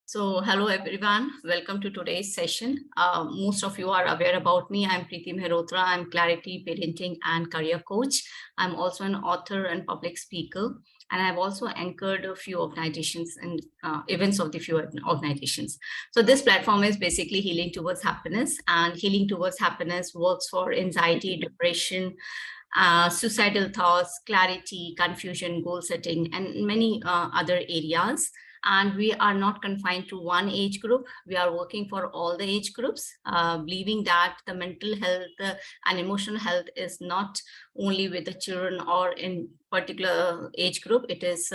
Hello everyone, welcome to today's session. Most of you are aware about me. I'm Preeti Mehrotra. I'm Clarity Parenting and Career Coach. I'm also an author and public speaker, and I've also anchored a few organizations and events of the few organizations. So this platform is basically Healing Towards Happiness, and Healing Towards Happiness works for anxiety, depression, suicidal thoughts, clarity, confusion, goal setting, and many other areas. And we are not confined to one age group. We are working for all the age groups, believing that the mental health and emotional health is not only with the children or in particular age group. It is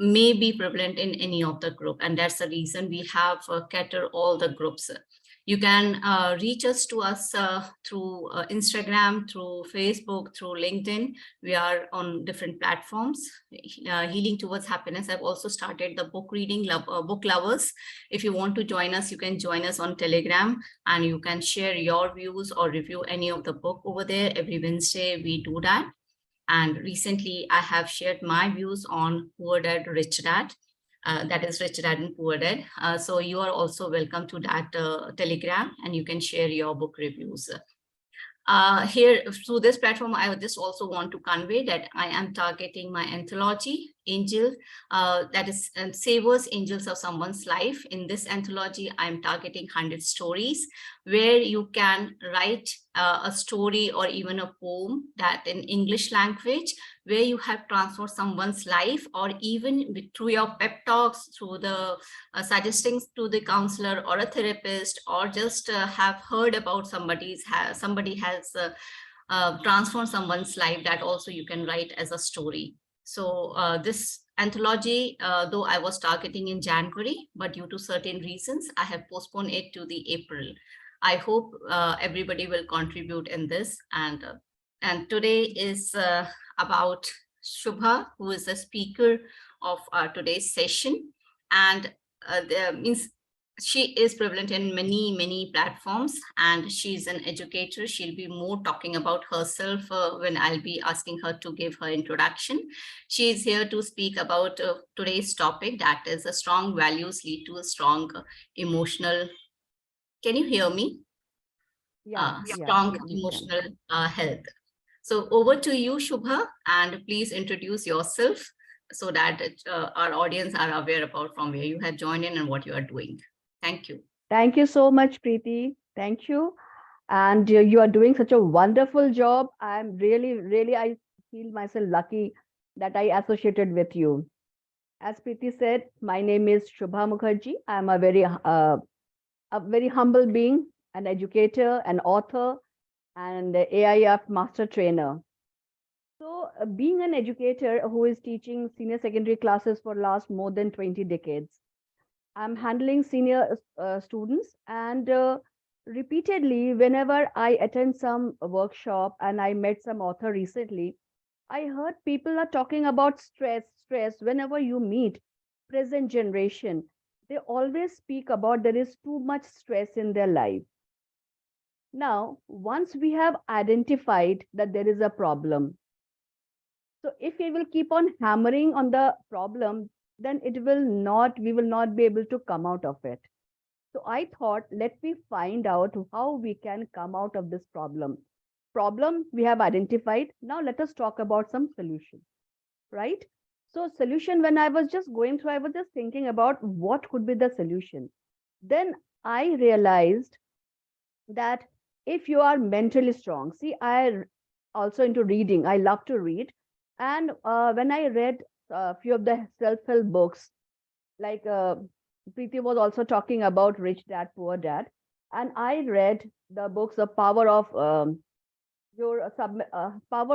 may be prevalent in any of the group. And that's the reason we have cater all the groups. You can reach us through Instagram, through Facebook, through LinkedIn. We are on different platforms. Healing Towards Happiness. I've also started the book reading, book lovers. If you want to join us, you can join us on Telegram, and you can share your views or review any of the book over there. Every Wednesday, we do that. And recently, I have shared my views on Poor Dad, Rich Dad. That is Rich Dad and Poor Dad. So you are also welcome to that Telegram, and you can share your book reviews. Here through this platform, I would just also want to convey that I am targeting my anthology, Angel, that is Savers, Angels of Someone's Life. In this anthology, I'm targeting 100 stories where you can write a story or even a poem that in English language, where you have transformed someone's life, or even through your pep talks, through the suggestions to the counselor or a therapist, or just have heard about somebody has transformed someone's life, that also you can write as a story. So this anthology, though I was targeting in January, but due to certain reasons, I have postponed it to the April. I hope everybody will contribute in this. And today is about Shubha, who is the speaker of today's session. And means she is prevalent in many platforms, and she's an educator. She'll be more talking about herself when I'll be asking her to give her introduction. She is here to speak about today's topic, that is a strong values lead to a strong emotional. Can you hear me? Strong emotional health. So over to you, Shubha, and please introduce yourself so that our audience are aware about from where you have joined in and what you are doing. Thank you. Thank you so much, Preeti. Thank you. And you are doing such a wonderful job. I'm really, I feel myself lucky that I associated with you. As Preeti said, my name is Shubha Mukherjee. I'm a very humble being, an educator, an author, and AIF master trainer. So, being an educator who is teaching senior secondary classes for last more than 20 decades, I'm handling senior students, and repeatedly, whenever I attend some workshop, and I met some author recently, I heard people are talking about stress. Whenever you meet present generation, they always speak about there is too much stress in their life. Now, once we have identified that there is a problem, so if we will keep on hammering on the problem, then we will not be able to come out of it. So I thought, let me find out how we can come out of this problem. Problem we have identified. Now let us talk about some solution, right? So solution, when I was just going through, I was just thinking about what could be the solution. Then I realized that if you are mentally strong, see, I also into reading. I love to read. And when I read a few of the self-help books, like Preeti was also talking about Rich Dad, Poor Dad, and I read the books, The Power of Power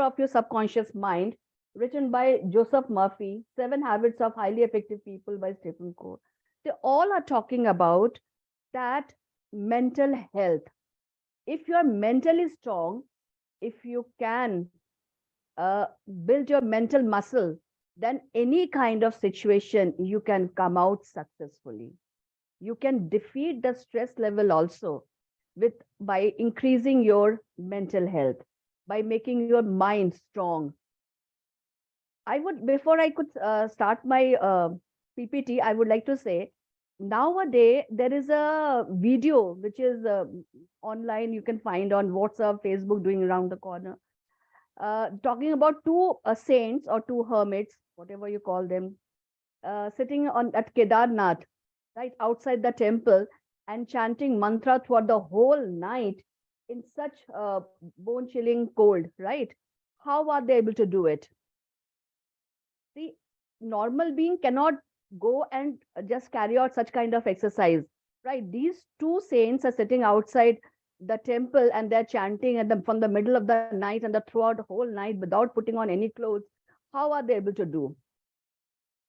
of Your Subconscious Mind, written by Joseph Murphy, Seven Habits of Highly Effective People by Stephen Covey. They all are talking about that mental health. If you are mentally strong, if you can build your mental muscle, then any kind of situation you can come out successfully. You can defeat the stress level also with by increasing your mental health, by making your mind strong. I would, before I could start my PPT, I would like to say nowadays there is a video which is online, you can find on WhatsApp, Facebook, doing around the corner, talking about two saints or two hermits, whatever you call them, sitting on at Kedarnath, right outside the temple, and chanting mantra throughout the whole night in such bone chilling cold, right? How are they able to do it? The normal being cannot go and just carry out such kind of exercise, right? These two saints are sitting outside the temple and they're chanting from the middle of the night and the throughout the whole night without putting on any clothes. How are they able to do?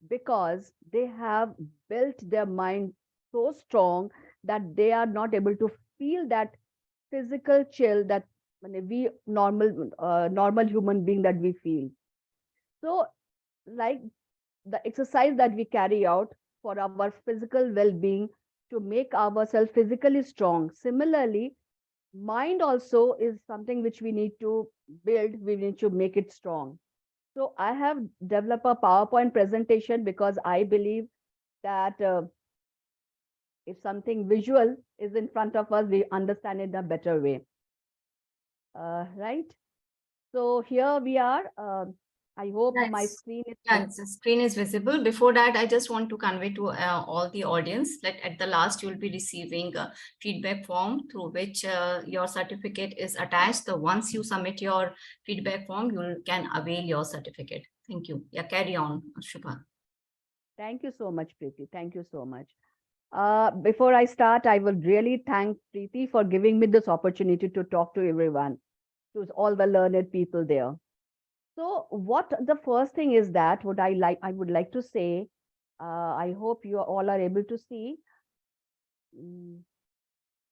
Because they have built their mind so strong that they are not able to feel that physical chill that we normal human being that we feel. So, like the exercise that we carry out for our physical well-being to make ourselves physically strong, similarly mind also is something which we need to build, we need to make it strong. So I have developed a PowerPoint presentation because I believe that if something visual is in front of us, we understand it in a better way, right? So here we are. I hope my Yes. screen is Yes, the screen is visible. Before that, I just want to convey to all the audience that at the last you will be receiving a feedback form through which your certificate is attached. So once you submit your feedback form, you can avail your certificate. Thank you. Yeah, carry on, Shubha. Thank you so much, Preeti. Thank you so much. Before I start, I will really thank Preeti for giving me this opportunity to talk to everyone, to all the learned people there. So, what the first thing is that what I would like to say. I hope you all are able to see. Mm,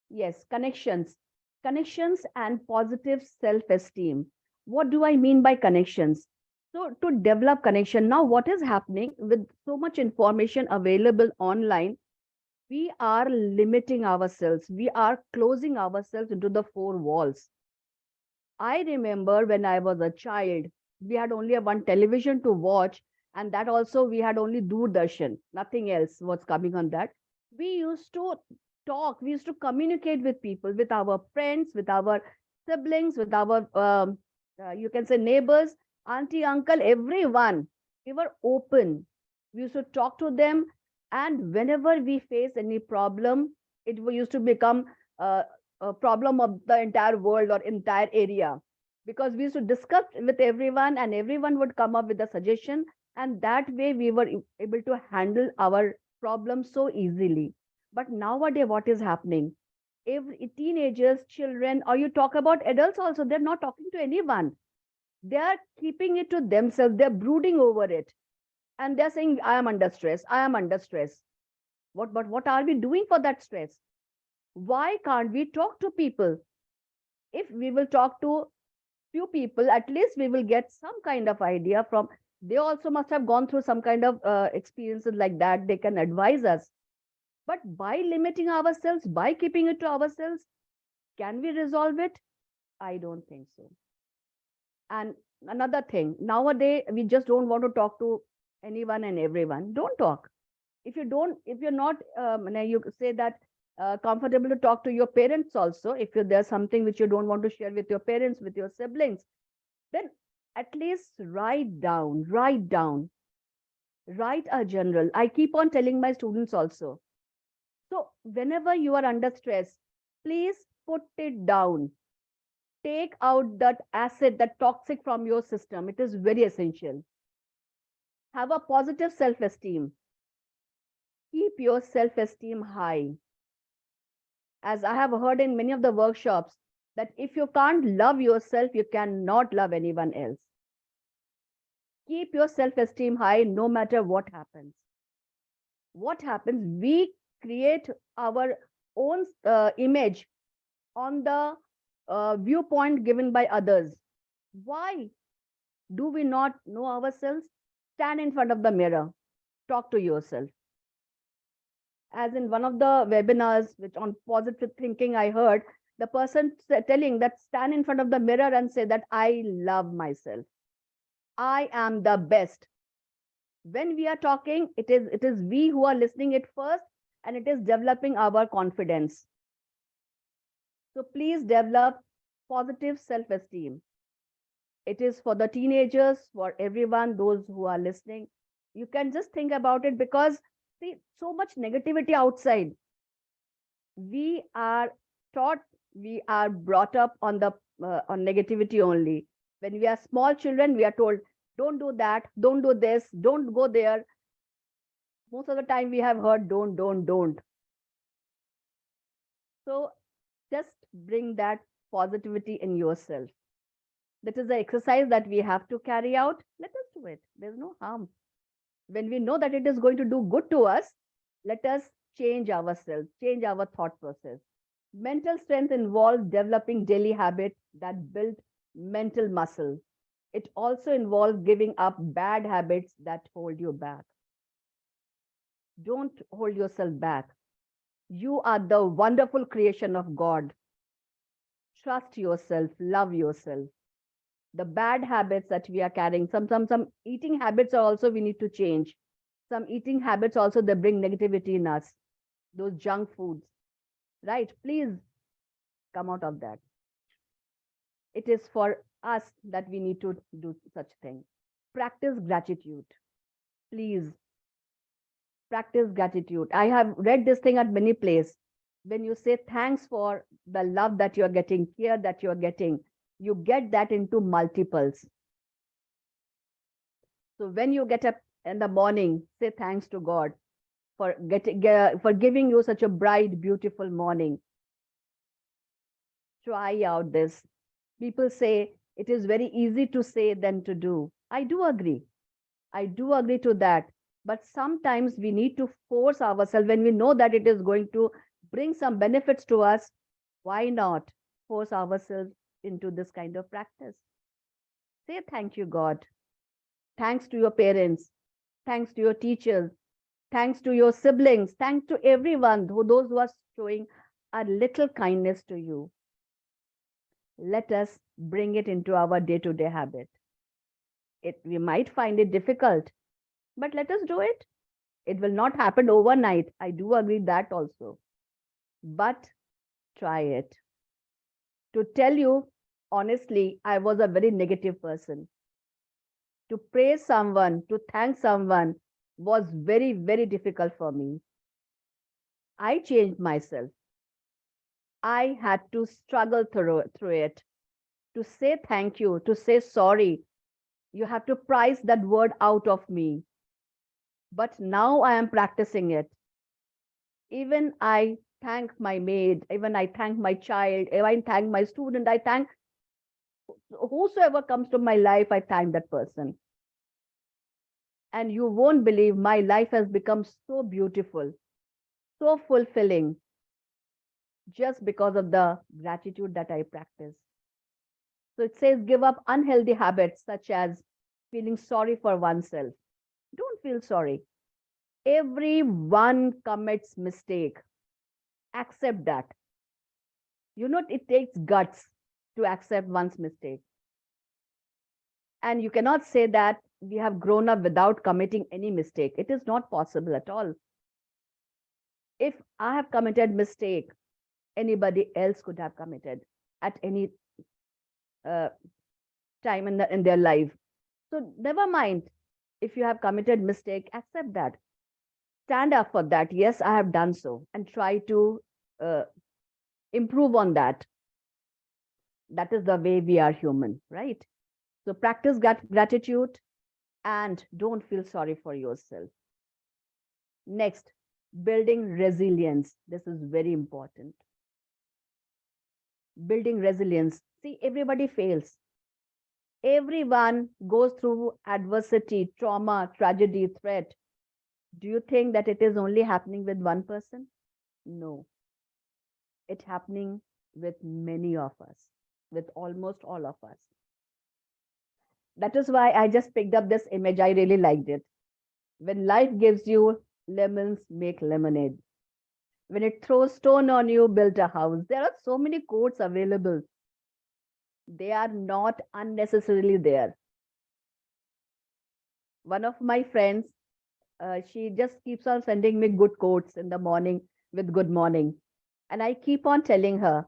yes, connections and positive self-esteem. What do I mean by connections? So, to develop connection, now what is happening with so much information available online? We are limiting ourselves. We are closing ourselves into the four walls. I remember when I was a child, we had only one television to watch, and that also we had only Doordarshan, nothing else was coming on that. We used to talk, we used to communicate with people, with our friends, with our siblings, with our, you can say, neighbors, auntie, uncle, everyone. We were open. We used to talk to them, and whenever we face any problem, it used to become a problem of the entire world or entire area, because we used to discuss with everyone and everyone would come up with a suggestion, and that way we were able to handle our problems so easily. But nowadays what is happening, every teenagers, children, or you talk about adults also, they're not talking to anyone. They are keeping it to themselves, they're brooding over it, and they're saying, I am under stress, I am under stress. But what are we doing for that stress? Why can't we talk to people? If we will talk to few people, at least we will get some kind of idea from, they also must have gone through some kind of experiences like that, they can advise us. But by limiting ourselves, by keeping it to ourselves, can we resolve it? I don't think so. And another thing, nowadays we just don't want to talk to anyone and everyone. Don't talk. If you're not you say that comfortable to talk to your parents also, if there's something which you don't want to share with your parents, with your siblings, then at least write a journal. I keep on telling my students also. So whenever you are under stress, please put it down. Take out that acid, that toxic from your system. It is very essential. Have a positive self-esteem. Keep your self-esteem high. As I have heard in many of the workshops, that if you can't love yourself, you cannot love anyone else. Keep your self-esteem high no matter what happens. What happens? We create our own image on the viewpoint given by others. Why do we not know ourselves? Stand in front of the mirror, talk to yourself. As in one of the webinars which on positive thinking, I heard the person telling that stand in front of the mirror and say that I love myself, I am the best. When we are talking, it is we who are listening it first, and it is developing our confidence. So please develop positive self esteem. It is for the teenagers, for everyone, those who are listening. You can just think about it because, see, so much negativity outside. We are taught, we are brought up on the on negativity only. When we are small children, we are told, don't do that, don't do this, don't go there. Most of the time, we have heard, don't. So just bring that positivity in yourself. That is the exercise that we have to carry out. Let us do it. There's no harm. When we know that it is going to do good to us, let us change ourselves, change our thought process. Mental strength involves developing daily habits that build mental muscle. It also involves giving up bad habits that hold you back. Don't hold yourself back. You are the wonderful creation of God. Trust yourself, love yourself. The bad habits that we are carrying, some eating habits are also we need to change. Some eating habits also they bring negativity in us. Those junk foods, right? Please come out of that. It is for us that we need to do such thing. Practice gratitude. Please practice gratitude. I have read this thing at many places. When you say thanks for the love that you're getting, care that you're getting, you get that into multiples. So when you get up in the morning, say thanks to God for for giving you such a bright, beautiful morning. Try out this. People say it is very easy to say than to do. I do agree. I do agree to that. But sometimes we need to force ourselves when we know that it is going to bring some benefits to us. Why not force ourselves into this kind of practice? Say thank you, God. Thanks to your parents. Thanks to your teachers. Thanks to your siblings. Thanks to everyone, those who are showing a little kindness to you. Let us bring it into our day-to-day habit. We might find it difficult, but let us do it. It will not happen overnight. I do agree that also. But try it. To tell you honestly, I was a very negative person. To praise someone, to thank someone was very, very difficult for me. I changed myself. I had to struggle through it. To say thank you, to say sorry, you have to price that word out of me. But now I am practicing it. Even I thank my maid, even I thank my child, even I thank my student, I thank whosoever comes to my life, I thank that person. And you won't believe my life has become so beautiful, so fulfilling, just because of the gratitude that I practice. So it says give up unhealthy habits such as feeling sorry for oneself. Don't feel sorry. Everyone commits mistake. Accept that. You know, it takes guts to accept one's mistake. And you cannot say that we have grown up without committing any mistake. It is not possible at all. If I have committed mistake, anybody else could have committed at any uh, time in their life. So never mind. If you have committed mistake, accept that. Stand up for that. Yes, I have done so, and try to uh, improve on that. That is the way we are human, right? So practice gratitude and don't feel sorry for yourself. Next, building resilience. This is very important. Building resilience. See, everybody fails. Everyone goes through adversity, trauma, tragedy, threat. Do you think that it is only happening with one person? No. It's happening with many of us, with almost all of us. That is why I just picked up this image. I really liked it. When life gives you lemons, make lemonade. When it throws stone on you, build a house. There are so many quotes available. They are not unnecessarily there. One of my friends, She just keeps on sending me good quotes in the morning with good morning. And I keep on telling her,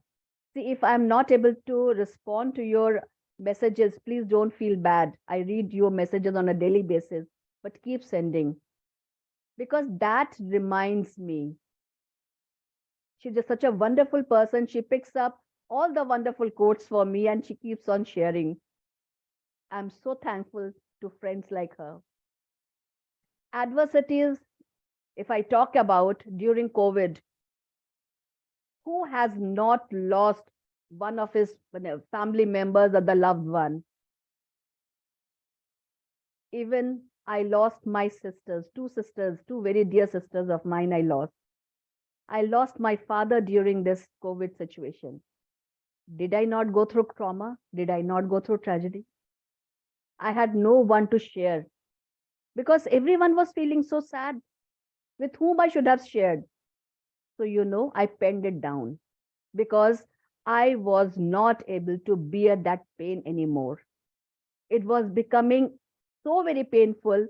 see, if I'm not able to respond to your messages, please don't feel bad. I read your messages on a daily basis, but keep sending because that reminds me. She's just such a wonderful person. She picks up all the wonderful quotes for me and she keeps on sharing. I'm so thankful to friends like her. Adversities, if I talk about during COVID, who has not lost one of his family members or the loved one? Even I lost my sisters, two very dear sisters of mine. I lost my father during this COVID situation. Did I not go through trauma? Did I not go through tragedy? I had no one to share because everyone was feeling so sad with whom I should have shared. So, I penned it down because I was not able to bear that pain anymore. It was becoming so very painful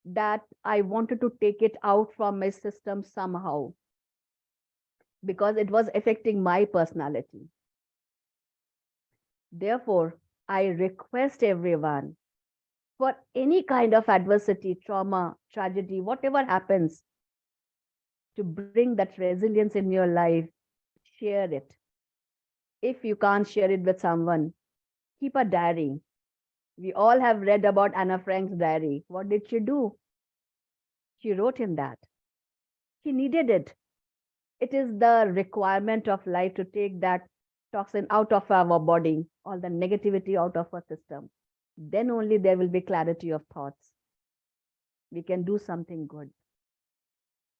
that I wanted to take it out from my system somehow because it was affecting my personality. Therefore, I request everyone for any kind of adversity, trauma, tragedy, whatever happens, to bring that resilience in your life, share it. If you can't share it with someone, keep a diary. We all have read about Anna Frank's diary. What did she do? She wrote in that. She needed it. It is the requirement of life to take that toxin out of our body, all the negativity out of our system. Then only there will be clarity of thoughts. We can do something good.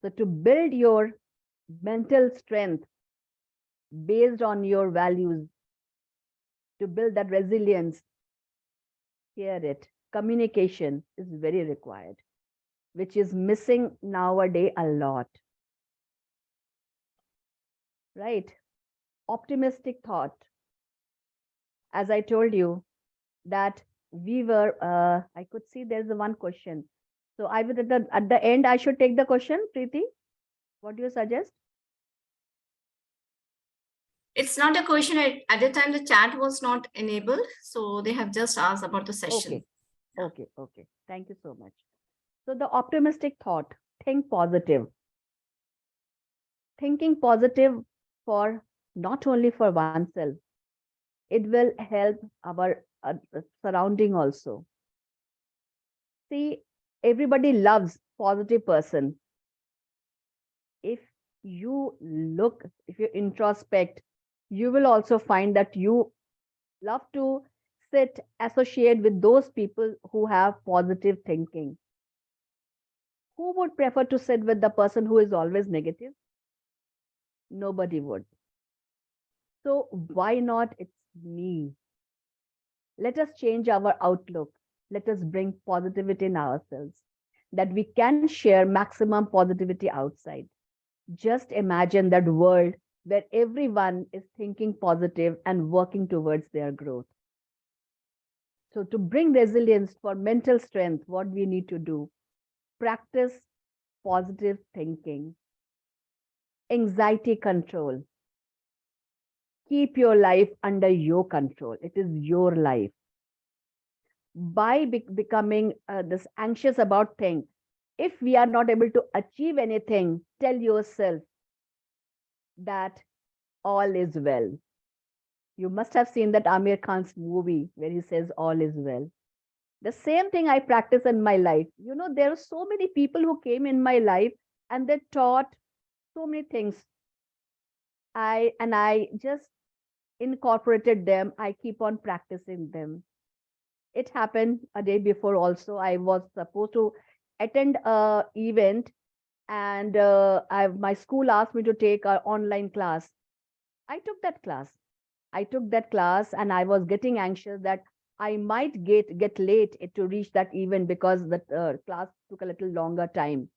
So, to build your mental strength based on your values, to build that resilience, hear it. Communication is very required, which is missing nowadays a lot. Right? Optimistic thought. As I told you, that I could see there's one question. So I would at the end, I should take the question, Preeti. What do you suggest? It's not a question. At the time, the chat was not enabled. So they have just asked about the session. Okay. Thank you so much. So the optimistic thought, think positive. Thinking positive for not only for oneself, it will help our surrounding also. See, everybody loves positive person. If if you introspect, you will also find that you love to associate with those people who have positive thinking. Who would prefer to sit with the person who is always negative? Nobody would. So why not it's me? Let us change our outlook. Let us bring positivity in ourselves that we can share maximum positivity outside. Just imagine that world where everyone is thinking positive and working towards their growth. So, to bring resilience for mental strength, what we need to do? Practice positive thinking, anxiety control. Keep your life under your control. It is your life. By becoming this anxious about things, if we are not able to achieve anything, tell yourself that all is well. You must have seen that Amir Khan's movie where he says all is well. The same thing I practice in my life. There are so many people who came in my life and they taught so many things. I just incorporated them. I keep on practicing them. It happened a day before also. I was supposed to attend a event and my school asked me to take an online class. I took that class. And I was getting anxious that I might get late to reach that event because the class took a little longer time.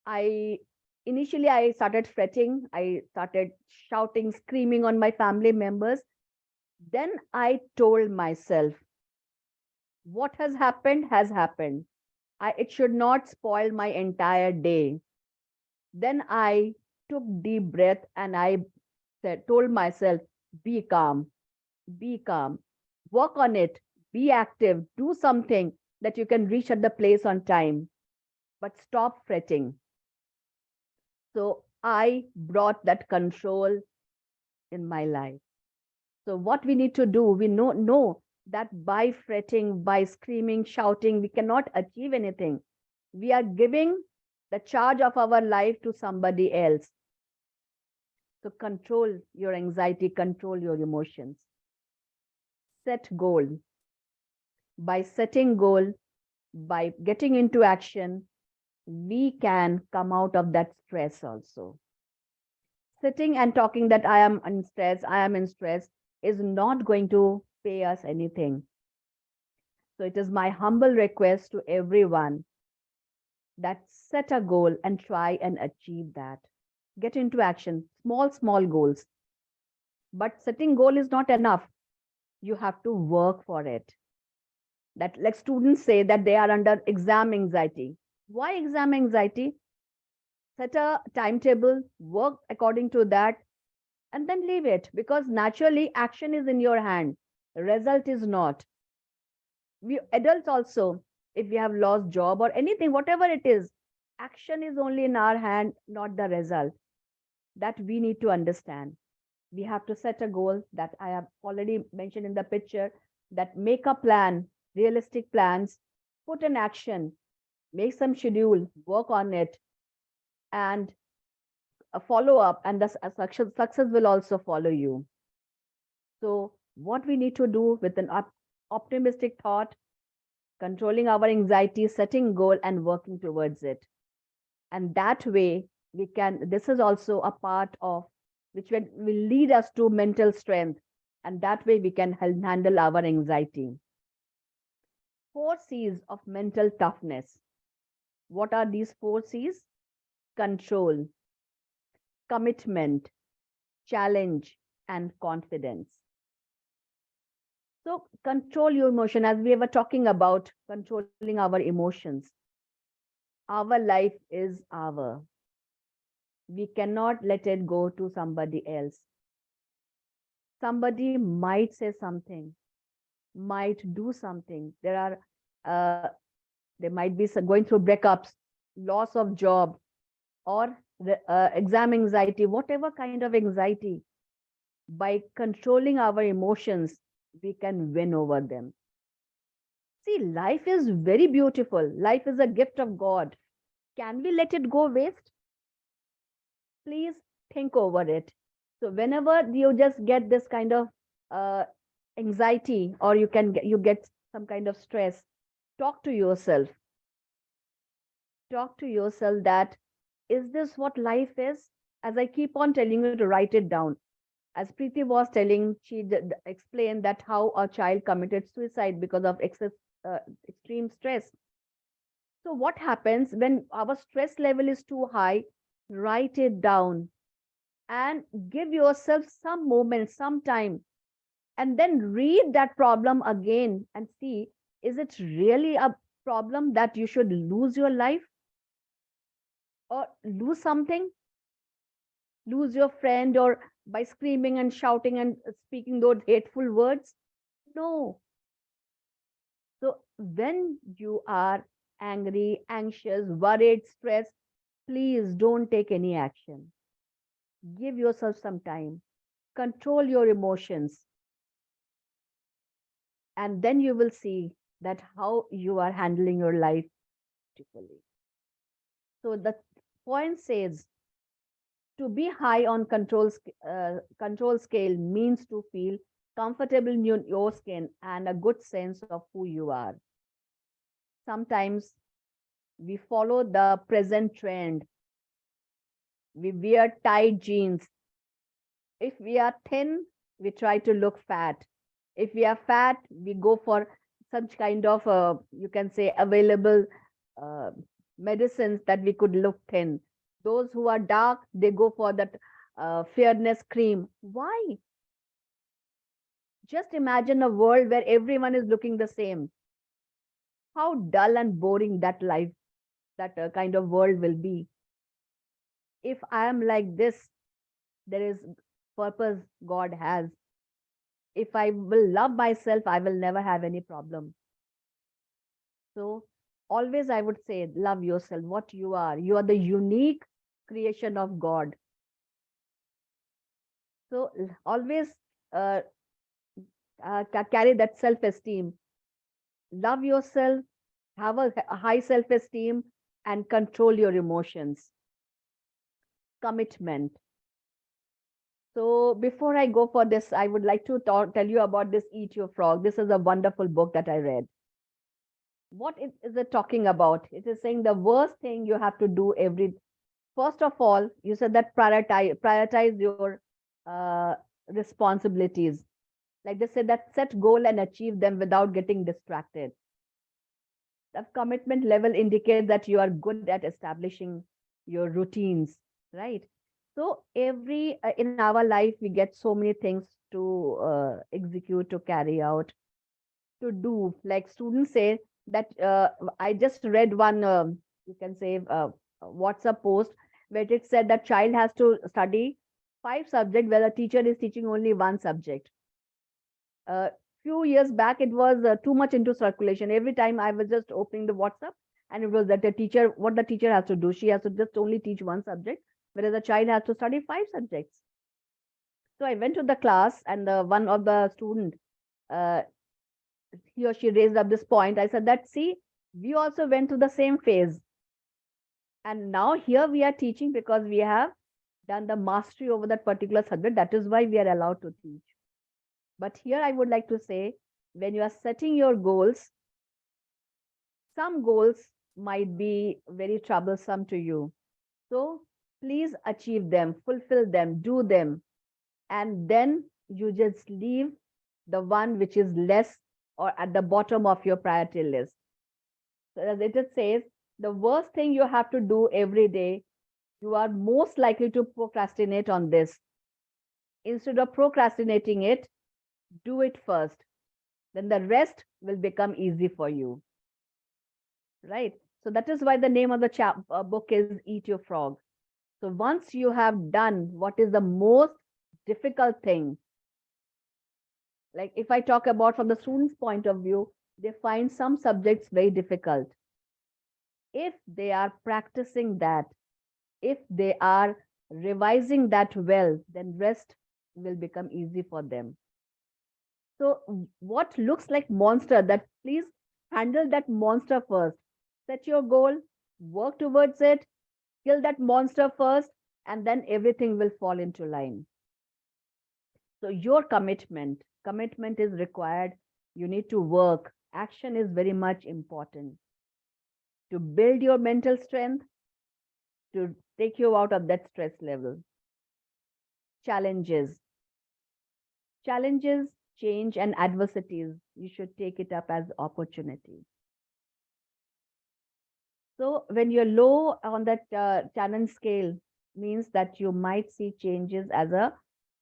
I Initially I started fretting. I started shouting, screaming on my family members. Then I told myself, what has happened has happened. It should not spoil my entire day. Then I took deep breath and I told myself, be calm, be calm, work on it, be active, do something that you can reach at the place on time, but stop fretting. So I brought that control in my life. So what we need to do, we know that by fretting, by screaming, shouting, we cannot achieve anything. We are giving the charge of our life to somebody else. So control your anxiety, control your emotions. Set goal. By setting goal, by getting into action, we can come out of that stress also. Sitting and talking that I am in stress is not going to pay us anything. So it is my humble request to everyone that set a goal and try and achieve that. Get into action, small goals. But setting goal is not enough. You have to work for it. That like students say that they are under exam anxiety. Why exam anxiety? Set a timetable, work according to that, and then leave it, because naturally action is in your hand, result is not. We adults also, if we have lost job or anything, whatever it is, action is only in our hand, not the result. That we need to understand. We have to set a goal that I have already mentioned in the picture, that make a plan, realistic plans, put in action, make some schedule, work on it, and a follow up, and the success will also follow you. So what we need to do with an optimistic thought, controlling our anxiety, setting goal and working towards it. And that way we can, this is also a part of which will lead us to mental strength. And that way we can handle our anxiety. 4 C's of mental toughness. What are these 4 C's? Control, commitment, challenge, and confidence. So control your emotion, as we were talking about controlling our emotions. Our life is our. We cannot let it go to somebody else. Somebody might say something, might do something. Uh, there might be going through breakups, loss of job, or exam anxiety, whatever kind of anxiety. By controlling our emotions, we can win over them. See, life is very beautiful. Life is a gift of God. Can we let it go waste? Please think over it. So whenever you just get this kind of uh, anxiety, or you get some kind of stress, talk to yourself. Talk to yourself that, is this what life is? As I keep on telling you to write it down. As Preeti was telling, she explained that how a child committed suicide because of extreme stress. So what happens when our stress level is too high? Write it down and give yourself some moment, some time, and then read that problem again and see, is it really a problem that you should lose your life or lose something, lose your friend, or by screaming and shouting and speaking those hateful words? No. So when you are angry, anxious, worried, stressed, please don't take any action. Give yourself some time. Control your emotions. And then you will see that how you are handling your life beautifully. So the point says, to be high on control scale means to feel comfortable in your skin and a good sense of who you are. Sometimes we follow the present trend. We wear tight jeans. If we are thin, we try to look fat. If we are fat, we go for such kind of, you can say, available uh, medicines that we could look thin. Those who are dark, they go for that fairness cream. Why? Just imagine a world where everyone is looking the same. how dull and boring that life, that kind of world will be. If I am like this, there is purpose God has. If I will love myself, I will never have any problem. So always I would say, love yourself, what you are. You are the unique creation of God. So always uh, carry that self-esteem. Love yourself, have a high self-esteem, and control your emotions. Commitment. So before I go for this, I would like to tell you about this Eat Your Frog. This is a wonderful book that I read. What is it talking about? It is saying the worst thing you have to do first of all, you said that prioritize your uh, responsibilities. Like they said that set goal and achieve them without getting distracted. The commitment level indicates that you are good at establishing your routines, right? So in our life we get so many things to execute, to carry out, to do. Like students say that I just read one you can say WhatsApp post where it said that child has to study 5 subjects where the teacher is teaching only one subject. Few years back it was too much into circulation. Every time I was just opening the WhatsApp, and it was that the teacher, what the teacher has to do, she has to just only teach one subject, whereas the child has to study 5 subjects. So I went to the class, and one of the student, uh, he or she raised up this point. I said that, see, we also went through the same phase, and now here we are teaching because we have done the mastery over that particular subject. That is why we are allowed to teach. But here I would like to say, when you are setting your goals, some goals might be very troublesome to you. So please achieve them, fulfill them, do them, and then you just leave the one which is less or at the bottom of your priority list. So as it says, the worst thing you have to do every day, you are most likely to procrastinate on this. Instead of procrastinating it, do it first. Then the rest will become easy for you. Right? So that is why the name of the book is Eat Your Frog. So once you have done what is the most difficult thing, like if I talk about from the student's point of view, they find some subjects very difficult. If they are practicing that, if they are revising that well, then rest will become easy for them. So what looks like monster, that please handle that monster first. Set your goal, work towards it, kill that monster first, and then everything will fall into line. So your commitment is required. You need to work. Action is very much important to build your mental strength, to take you out of that stress level. Challenges. Challenges, change, and adversities, you should take it up as opportunity. So when you're low on that challenge scale, means that you might see changes as a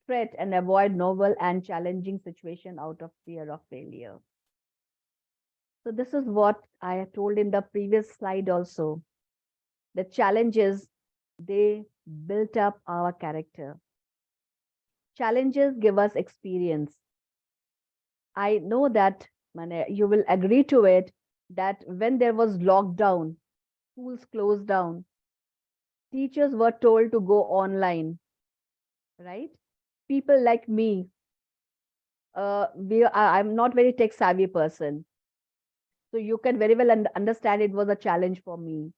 threat and avoid novel and challenging situation out of fear of failure. So this is what I have told in the previous slide also. The challenges, they built up our character. Challenges give us experience. I know that you will agree to it, that when there was lockdown, schools closed down, teachers were told to go online, right? People like me, I'm not very tech savvy person. So you can very well understand it was a challenge for me.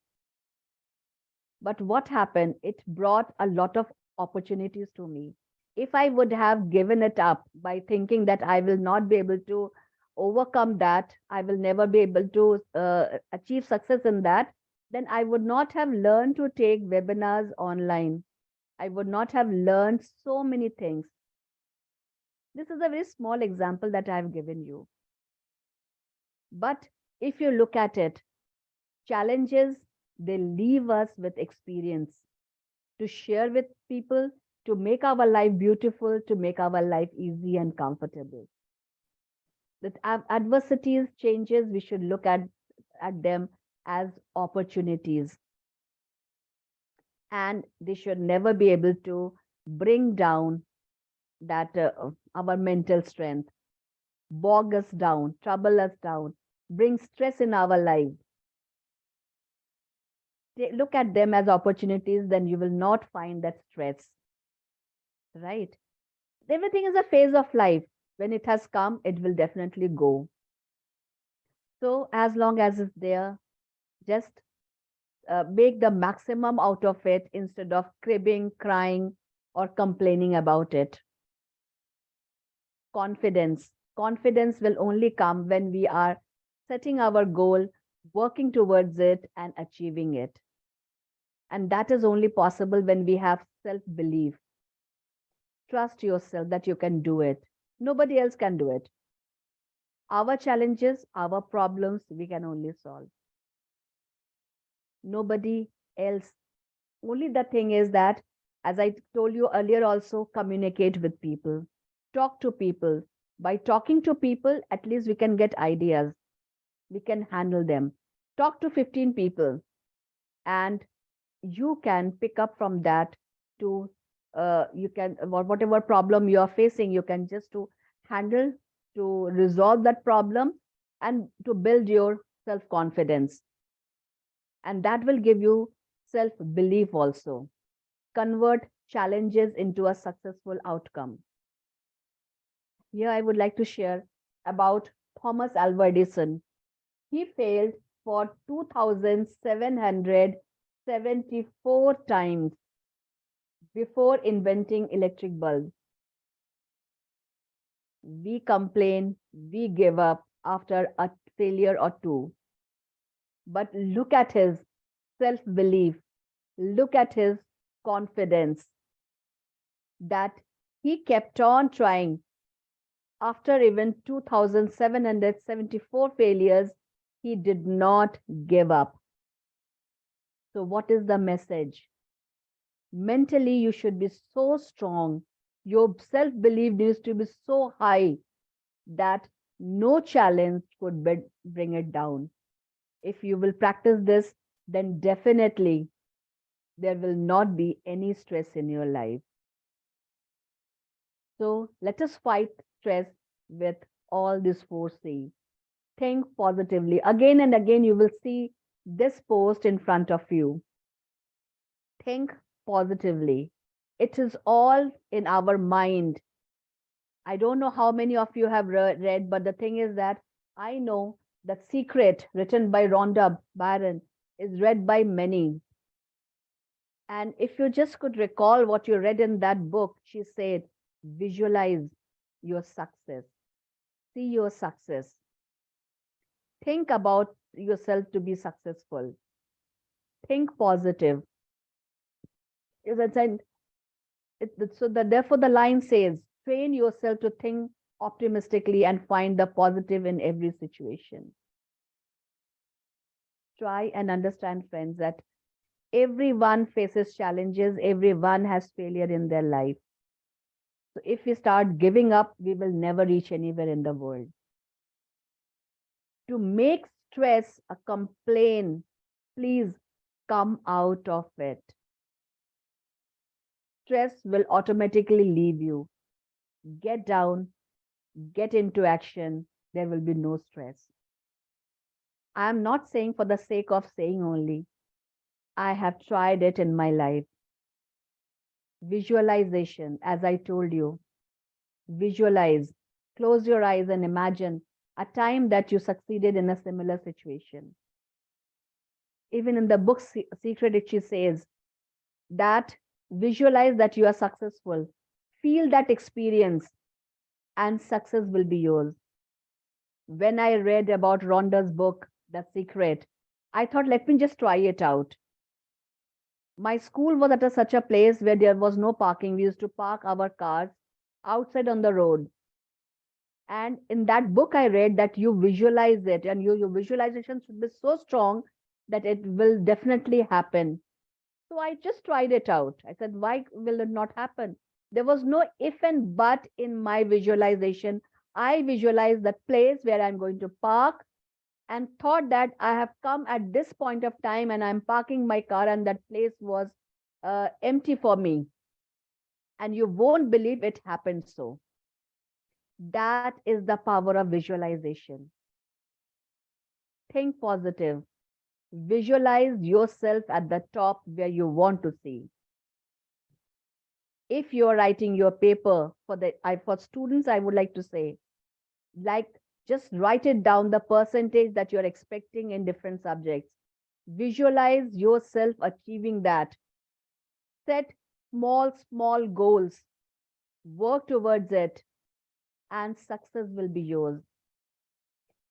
But what happened? It brought a lot of opportunities to me. If I would have given it up by thinking that I will not be able to overcome that, I will never be able to achieve success in that, then I would not have learned to take webinars online. I would not have learned so many things. This is a very small example that I have given you. But if you look at it, challenges, they leave us with experience to share with people, to make our life beautiful, to make our life easy and comfortable. That adversities, changes, we should look at at them as opportunities. And they should never be able to bring down that our mental strength, bog us down, trouble us down, bring stress in our life. Look at them as opportunities, then you will not find that stress, right? Everything is a phase of life. When it has come, it will definitely go. So as long as it's there, just make the maximum out of it instead of cribbing, crying, or complaining about it. Confidence. Confidence will only come when we are setting our goal, working towards it, and achieving it. And that is only possible when we have self belief. Trust yourself that you can do it. Nobody else can do it. Our challenges, our problems, we can only solve. Nobody else. Only the thing is that, as I told you earlier, also communicate with people, talk to people. By talking to people, at least we can get ideas, we can handle them. Talk to 15 people, and you can pick up from that to you can whatever problem you are facing, you can just to handle, to resolve that problem, and to build your self confidence, and that will give you self belief also. Convert challenges into a successful outcome. Here I would like to share about Thomas Alva Edison. He failed for 2774 times before inventing electric bulb. We complain, we give up after a failure or two. But look at his self belief, look at his confidence that he kept on trying. After even 2774 failures, he did not give up. So, what is the message? Mentally, you should be so strong. Your self belief needs to be so high that no challenge could bring it down. If you will practice this, then definitely there will not be any stress in your life. So let us fight stress with all these four C. Think positively. Again and again, you will see this post in front of you. Think positively. It is all in our mind. I don't know how many of you have read, but the thing is that I know that Secret, written by Rhonda Byrne, is read by many. And if you just could recall what you read in that book, she said, visualize your success, see your success, think about yourself to be successful, think positive. So that therefore the line says, train yourself to think optimistically and find the positive in every situation. Try and understand, friends, that everyone faces challenges, everyone has failure in their life. So if we start giving up, we will never reach anywhere in the world. To make stress a complaint, please come out of it. Stress will automatically leave you. Get down, get into action. There will be no stress. I am not saying for the sake of saying only. I have tried it in my life. Visualization, as I told you, visualize, close your eyes and imagine a time that you succeeded in a similar situation. Even in the book Secret, she says that visualize that you are successful, feel that experience, and success will be yours. When I read about Rhonda's book, The Secret, I thought, let me just try it out. My school was at such a place where there was no parking. We used to park our cars outside on the road. And in that book, I read that you visualize it, and your visualization should be so strong that it will definitely happen. So I just tried it out. I said, why will it not happen? There was no if and but in my visualization. I visualized that place where I'm going to park, and thought that I have come at this point of time and I'm parking my car and that place was empty for me. And you won't believe it happened so. That is the power of visualization. Think positive. Visualize yourself at the top where you want to see. If you're writing your paper for students, I would like to say, like, just write it down, the percentage that you're expecting in different subjects. Visualize yourself achieving that. Set small goals. Work towards it, and success will be yours.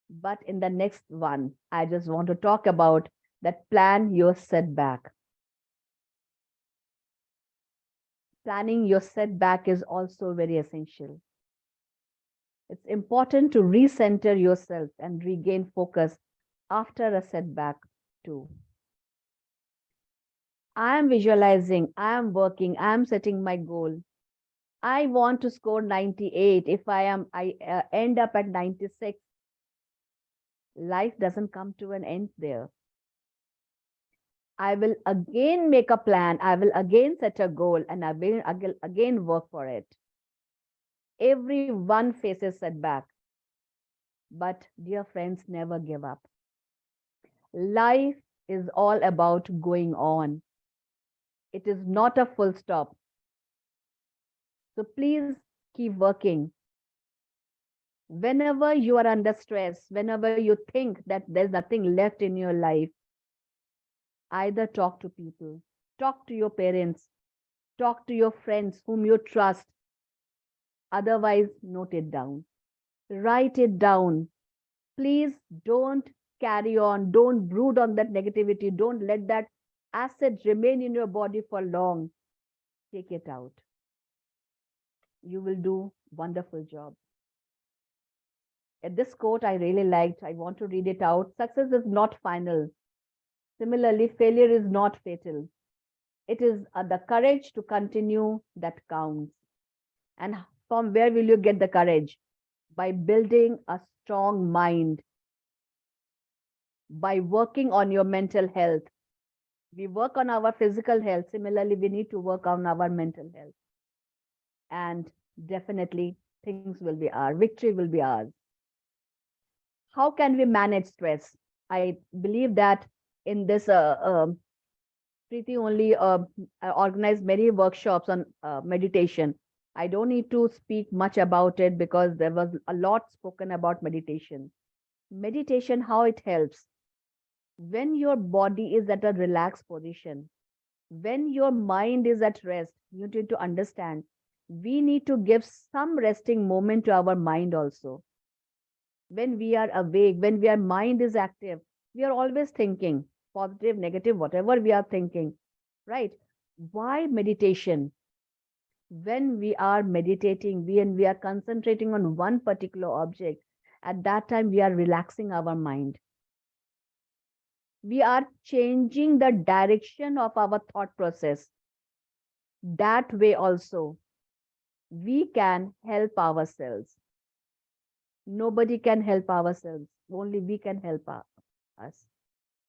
But in the next one, I just want to talk about that plan your setback. Planning your setback is also very essential. It's important to recenter yourself and regain focus after a setback too. I am visualizing, I am working, I am setting my goal. I want to score 98. If I end up at 96, life doesn't come to an end there. I will again make a plan. I will again set a goal and I will again work for it. Everyone faces setback. But dear friends, never give up. Life is all about going on. It is not a full stop. So please keep working. Whenever you are under stress, whenever you think that there's nothing left in your life, either talk to people, talk to your parents, talk to your friends whom you trust. Otherwise, note it down. Write it down. Please don't carry on. Don't brood on that negativity. Don't let that acid remain in your body for long. Take it out. You will do wonderful job. At this quote I really liked. I want to read it out. Success is not final. Similarly, failure is not fatal. It is the courage to continue that counts. And from where will you get the courage? By building a strong mind, by working on your mental health. We work on our physical health. Similarly, we need to work on our mental health. And definitely, things will be ours. Victory will be ours. How can we manage stress? I believe that in this Preeti only organized many workshops on meditation. I don't need to speak much about it because there was a lot spoken about meditation. Meditation, how it helps. When your body is at a relaxed position, when your mind is at rest, you need to understand we need to give some resting moment to our mind also. When we are awake, when our mind is active, we are always thinking positive, negative, whatever we are thinking, right? Why meditation? When we are meditating, when we are concentrating on one particular object, at that time we are relaxing our mind. We are changing the direction of our thought process. That way also, we can help ourselves. Nobody can help ourselves. Only we can help us.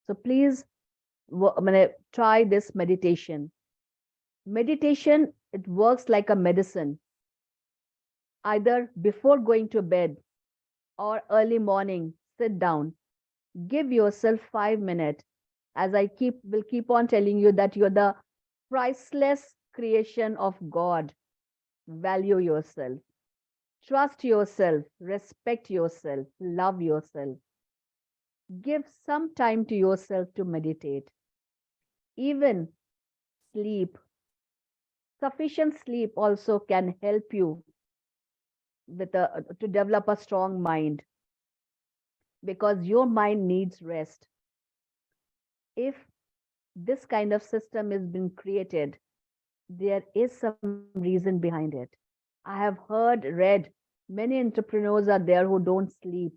So please try this meditation. Meditation, it works like a medicine. Either before going to bed or early morning, sit down. Give yourself 5 minutes. As I will keep on telling you that you're the priceless creation of God. Value yourself. Trust yourself. Respect yourself. Love yourself. Give some time to yourself to meditate. Even sleep. Sufficient sleep also can help you to develop a strong mind because your mind needs rest. If this kind of system has been created, there is some reason behind it. I have heard, read, many entrepreneurs are there who don't sleep.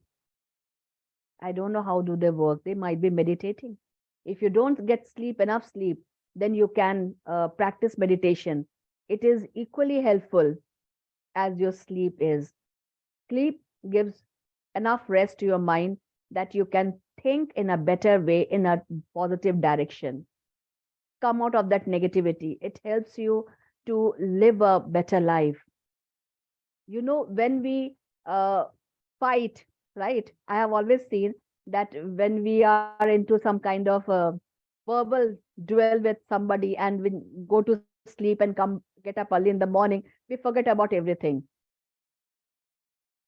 I don't know how do they work. They might be meditating. If you don't get sleep, enough sleep, then you can practice meditation. It is equally helpful as your sleep is. Sleep gives enough rest to your mind that you can think in a better way, in a positive direction. Come out of that negativity. It helps you to live a better life. When we uh, fight, right? I have always seen that when we are into some kind of verbal duel with somebody and we go to sleep and get up early in the morning, we forget about everything.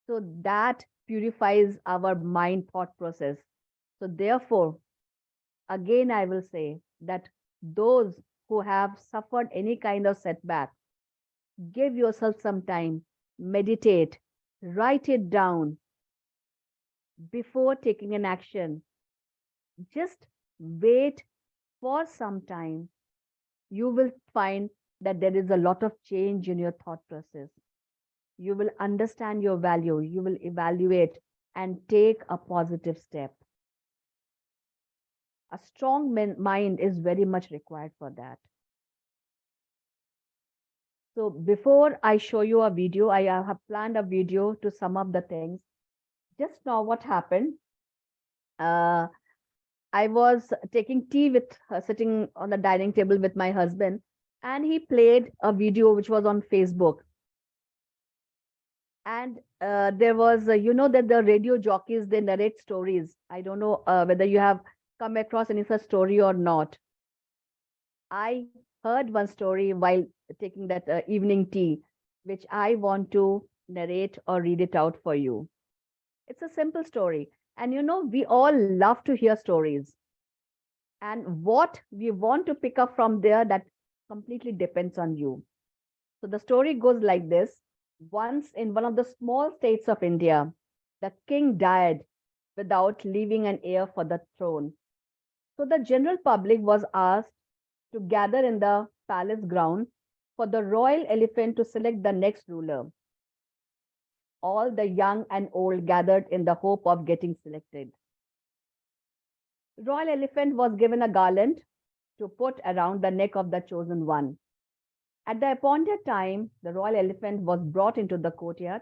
So that purifies our mind thought process. So therefore, again, I will say that those who have suffered any kind of setback, give yourself some time, meditate, write it down before taking an action. Just wait for some time. You will find that there is a lot of change in your thought process. You will understand your value, you will evaluate and take a positive step. A strong mind is very much required for that. So before I show you a video, I have planned a video to sum up the things. Just now, what happened? Uh, I was taking tea with sitting on the dining table with my husband, and he played a video which was on Facebook. And there was, that the radio jockeys, they narrate stories. I don't know whether you have come across any such story or not. I heard one story while taking that evening tea, which I want to narrate or read it out for you. It's a simple story. And we all love to hear stories. And what we want to pick up from there, that completely depends on you. So the story goes like this. Once in one of the small states of India, the king died without leaving an heir for the throne. So the general public was asked to gather in the palace ground for the royal elephant to select the next ruler. All the young and old gathered in the hope of getting selected. Royal elephant was given a garland to put around the neck of the chosen one. At the appointed time, the royal elephant was brought into the courtyard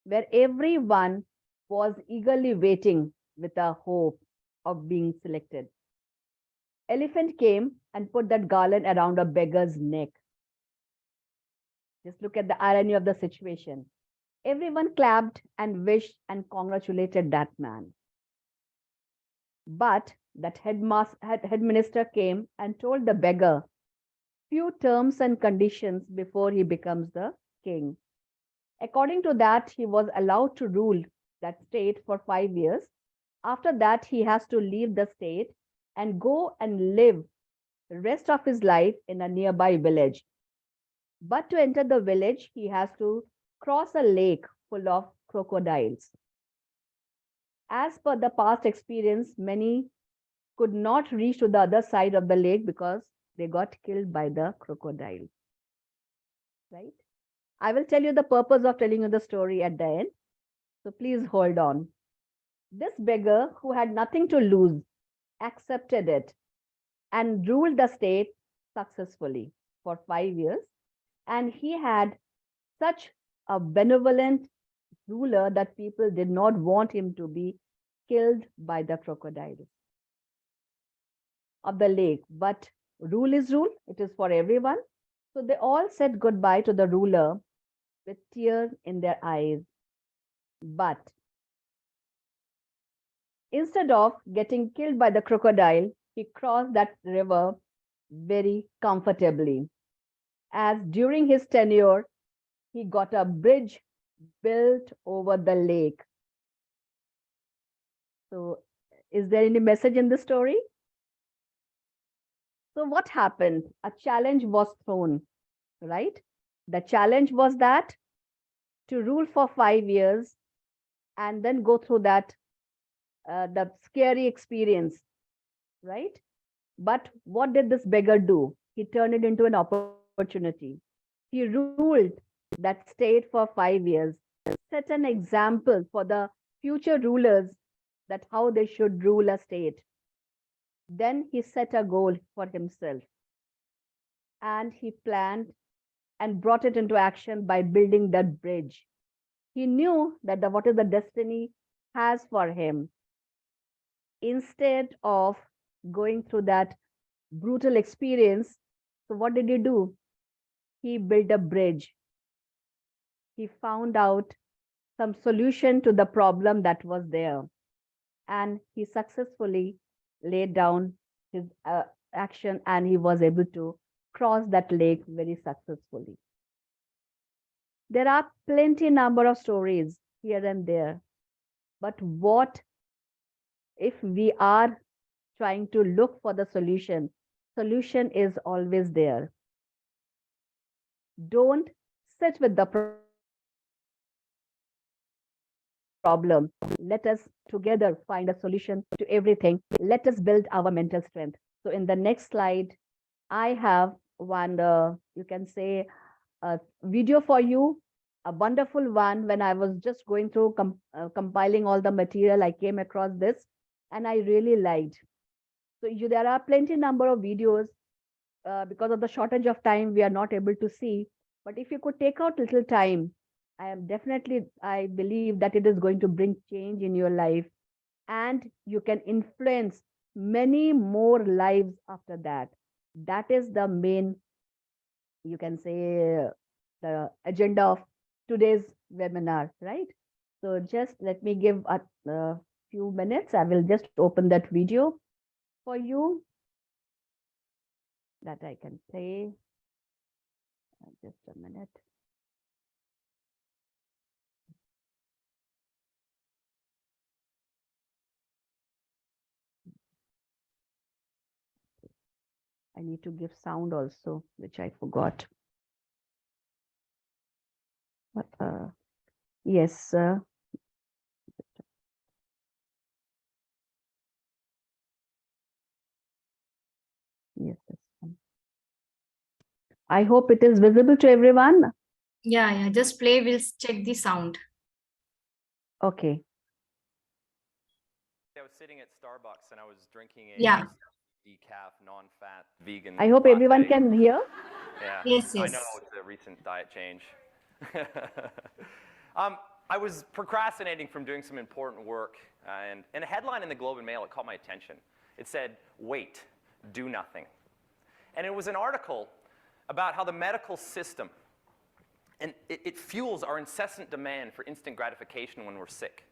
where everyone was eagerly waiting with a hope of being selected. Elephant came and put that garland around a beggar's neck. Just look at the irony of the situation. Everyone clapped and wished and congratulated that man. But that head minister came and told the beggar few terms and conditions before he becomes the king. According to that, he was allowed to rule that state for 5 years. After that, he has to leave the state and go and live the rest of his life in a nearby village. But to enter the village, he has to cross a lake full of crocodiles. As per the past experience, many could not reach to the other side of the lake because they got killed by the crocodile. Right? I will tell you the purpose of telling you the story at the end. So please hold on. This beggar, who had nothing to lose, accepted it and ruled the state successfully for 5 years. And he had such a benevolent ruler that people did not want him to be killed by the crocodiles of the lake. But rule is rule, it is for everyone. So they all said goodbye to the ruler with tears in their eyes. But instead of getting killed by the crocodile, he crossed that river very comfortably. As during his tenure, he got a bridge built over the lake. So, is there any message in the story? So, what happened? A challenge was thrown, right? The challenge was that to rule for 5 years and then go through that the scary experience, right? But what did this beggar do? He turned it into an opportunity. He ruled that state for 5 years, set an example for the future rulers that how they should rule a state. Then he set a goal for himself and he planned and brought it into action by building that bridge. He knew that what is the destiny has for him. instead of going through that brutal experience, so what did he do? He built a bridge. He found out some solution to the problem that was there, and he successfully laid down his action, and he was able to cross that lake very successfully. There are plenty number of stories here and there, but what if we are trying to look for the solution? Solution is always there. Don't sit with the problem. Let us together find a solution to everything. Let us build our mental strength. So in the next slide, I have one, you can say, a video for you, a wonderful one. When I was just going through compiling all the material, I came across this and I really liked. So there are plenty number of videos. Because of the shortage of time, we are not able to see. But if you could take out little time, I believe that it is going to bring change in your life, and you can influence many more lives after that. That is the main, you can say, the agenda of today's webinar, right? So just let me give a few minutes. I will just open that video for you that I can play. Just a minute. I need to give sound also, which I forgot. Yes. Yes. I hope it is visible to everyone. Yeah, just play. We'll check the sound. Okay. I was sitting at Starbucks and I was drinking a decaf, non-fat, vegan. I hope everyone can hear. Yeah. Yes. I know it's a recent diet change. I was procrastinating from doing some important work, and a headline in the Globe and Mail, it caught my attention. It said, "Wait, do nothing." And it was an article about how the medical system, and it fuels our incessant demand for instant gratification when we're sick.